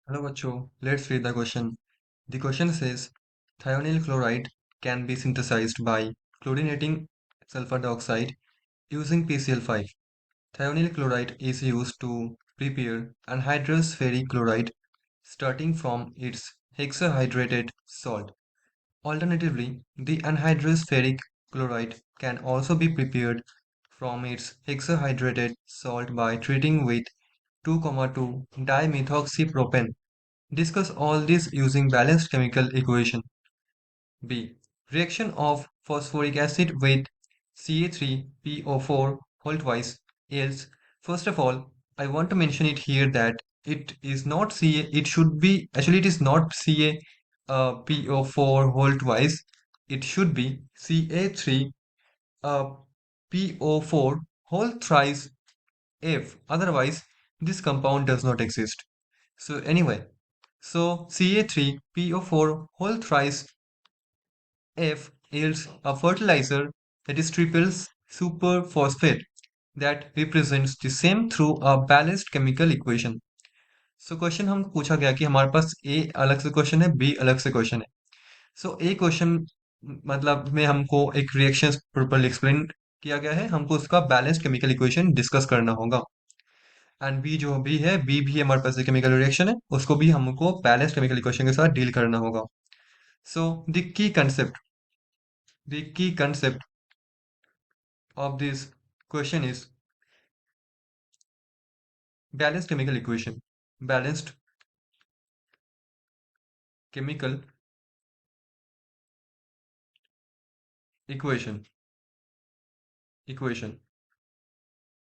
Hello, Bacho. Let's read the question. The question says thionyl chloride can be synthesized by chlorinating sulfur dioxide using PCl5. Thionyl chloride is used to prepare anhydrous ferric chloride starting from its hexahydrated salt. Alternatively, the anhydrous ferric chloride can also be prepared from its hexahydrated salt by treating with 2,2 dimethoxypropane. Discuss all this using balanced chemical equation. B. Reaction of phosphoric acid with Ca3PO4 whole twice yields. First of all, I want to mention it here that it is not Ca, it should be, actually it is not CaPO4 whole twice. It should be Ca3 uh, PO4 whole thrice F. Otherwise, this compound does not exist. So anyway, so Ca3PO4 whole thrice F yields a fertilizer that is triples superphosphate that represents the same through a balanced chemical equation. So question हम पूछा गया कि हमारे पास ए अलग से question है B अलग से क्वेश्चन है. सो ए क्वेश्चन मतलब में हमको एक रिएक्शन प्रॉपर्ली एक्सप्लेन किया गया है, हमको उसका बैलेंस्ड केमिकल इक्वेशन डिस्कस करना होगा. एंड बी जो भी है, बी भी हमारे पास केमिकल रिएक्शन है, उसको भी हमको बैलेंस्ड केमिकल इक्वेशन के साथ डील करना होगा. So the key concept of this question is balanced chemical equation. Balanced chemical equation. Equation.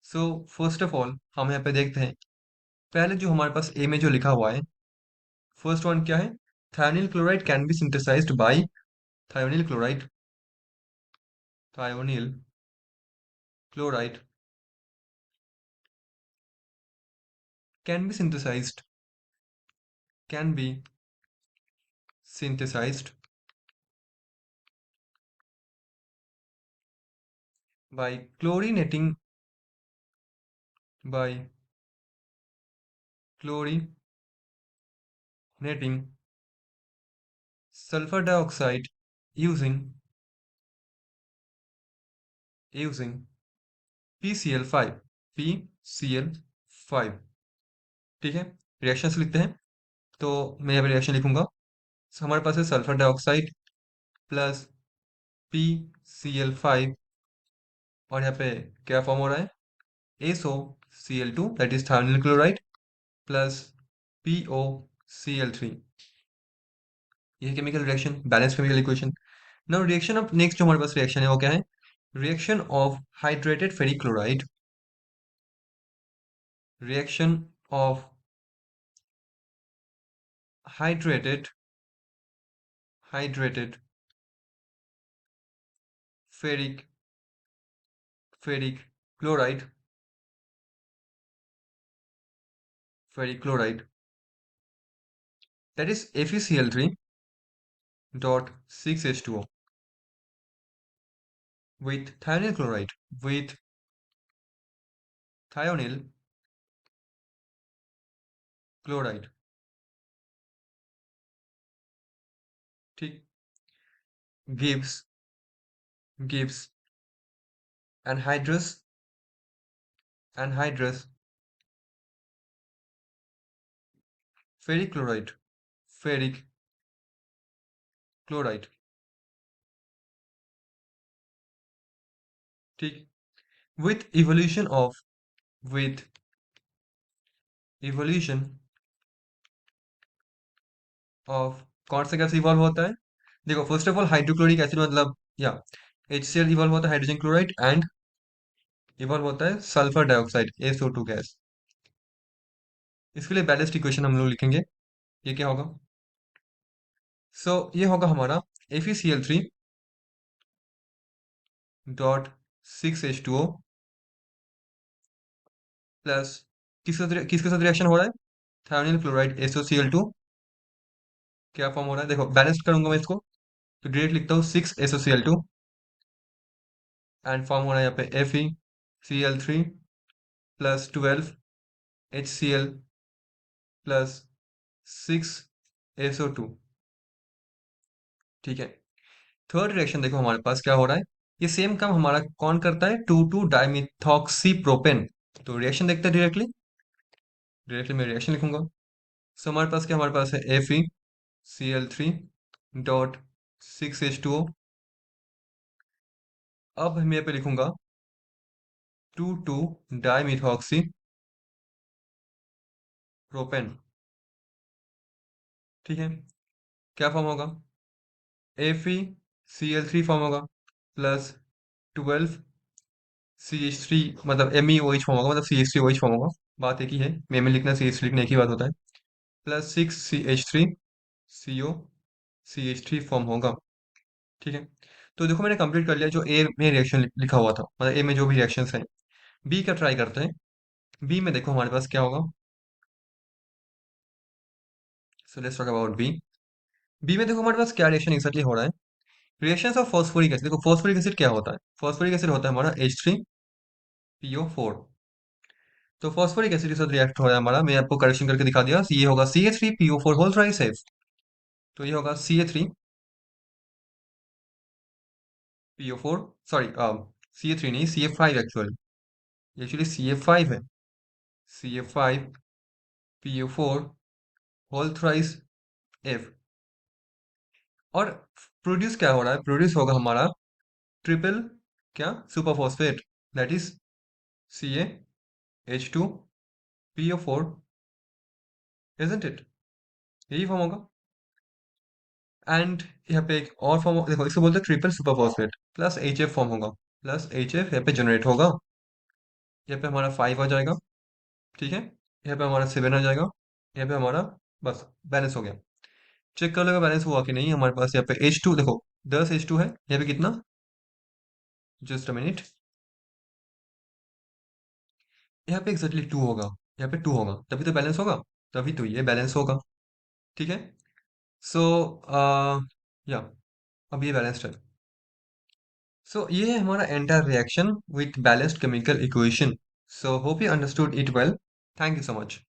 So first of all हम यहाँ पे देखते हैं. पहले जो हमारे पास ए में जो लिखा हुआ है, फर्स्ट वन क्या है? Thionyl chloride can be synthesized by thionyl chloride. Thionyl chloride can be synthesized can be synthesized by chlorinating by chlorinating sulfur dioxide using using PCl5. PCl5. ठीक है. रिएक्शंस लिखते हैं. तो मैं यहाँ पे रिएक्शन लिखूंगा. So, हमारे पास है सल्फर डाइऑक्साइड प्लस PCl5 और यहाँ पे क्या फॉर्म हो रहा है? SOCl2 that is thionyl chloride plus POCl3. ये chemical reaction, balance chemical equation. Now reaction of next जो हमारे पास रिएक्शन है वो क्या है? Reaction of hydrated ferric chloride. Reaction of hydrated hydrated ferric ferric chloride ferric chloride that is FeCl3 dot 6H2O with thionyl chloride with thionyl chloride. ठीक. gives anhydrous anhydrous ferric chloride ferric chloride. ठीक. with evolution of कौन सा gas evolve होता है? देखो first of all hydrochloric acid मतलब या HCl evolve होता है हाइड्रोजन क्लोराइड एंड इवॉल्व होता है सल्फर डाइऑक्साइड SO2 गैस. इसके लिए बैलेंस्ड इक्वेशन हम लोग लिखेंगे. ये क्या होगा? सो ये होगा हमारा FeCl3 डॉट 6H2O प्लस किसके साथ रिएक्शन हो रहा है? Thionyl chloride SOCl2. क्या फॉर्म हो रहा है? देखो बैलेंस करूंगा मैं इसको तो डायरेक्ट लिखता हूँ 6SOCl2 एंड फॉर्म हो रहा है यहाँ पे FeCl3 plus 12HCl plus 6SO2। ठीक है। थर्ड रिएक्शन देखो हमारे पास क्या हो रहा है। ये सेम काम हमारा कौन करता है, 2,2-डाइमिथॉक्सी प्रोपेन। तो रिएक्शन देखते हैं डायरेक्टली। डायरेक्टली मैं रिएक्शन लिखूंगा। सो हमारे पास क्या, हमारे पास है Fe Cl3 डॉट 6H2O। अब मैं यहाँ पे लिखूंगा 2,2-डाइमिथॉक्सी प्रोपेन। ठीक है। क्या फॉर्म होगा, Fe Cl3 फॉर्म होगा, प्लस 12CH3, मतलब MEOH फॉर्म होगा, मतलब CH3OH फॉर्म होगा। बात एक ही है, में लिखना CH3 लिखना एक ही बात होता है। प्लस 6CH3CO, CH3 फॉर्म होगा। ठीक है। तो देखो मैंने कंप्लीट कर लिया जो ए में रिएक्शन लिखा हुआ था, मतलब ए में जो भी रिएक्शंस हैं। बी का ट्राई करते हैं। बी में देखो हमारे पास क्या होगा। So let's talk about B. B में देखो हमारे पास क्या रिएक्शन एक्जैक्टली हो रहा है। Reactions of phosphoric acid. देखो फॉस्फोरिक एसिड क्या होता है, फॉस्फोरिक एसिड होता है हमारा H3PO4। तो फॉस्फोरिक एसिड के साथ रिएक्ट हो रहा है हमारा, मैं आपको करेक्शन करके दिखा दिया। ये होगा CH3PO4 होल थ्राइस F। तो ये होगा CH3PO4, सॉरी CH3 नहीं, CF5 एक्चुअली CF5 है। CF5PO4 whole thrice F। और प्रोड्यूस क्या हो रहा है, प्रोड्यूस होगा हमारा ट्रिपल क्या, superphosphate, that is CaH2PO4, isn't it. यही फॉर्म होगा। एंड यहाँ पे एक और फॉर्म देखो, इसको बोलते हैं triple superphosphate, plus HF form होगा। प्लस HF यहाँ पे जनरेट होगा। यहाँ पे हमारा 5 आ जाएगा। ठीक है। यहाँ पे हमारा 7 आ जाएगा। यहाँ पे हमारा बस बैलेंस हो गया। चेक कर लो बैलेंस हुआ कि नहीं। हमारे पास यहाँ पे H2 देखो, 10 H2 है, यहाँ पे कितना, जस्ट अ मिनट, यहाँ पे एक्जैक्टली 2 होगा। यहाँ पे 2 होगा तभी तो बैलेंस होगा, तभी तो ये बैलेंस होगा। ठीक है। सो या अब ये बैलेंस्ड है। सो ये है हमारा entire reaction with balanced chemical equation. So hope you understood it well. Thank you so much.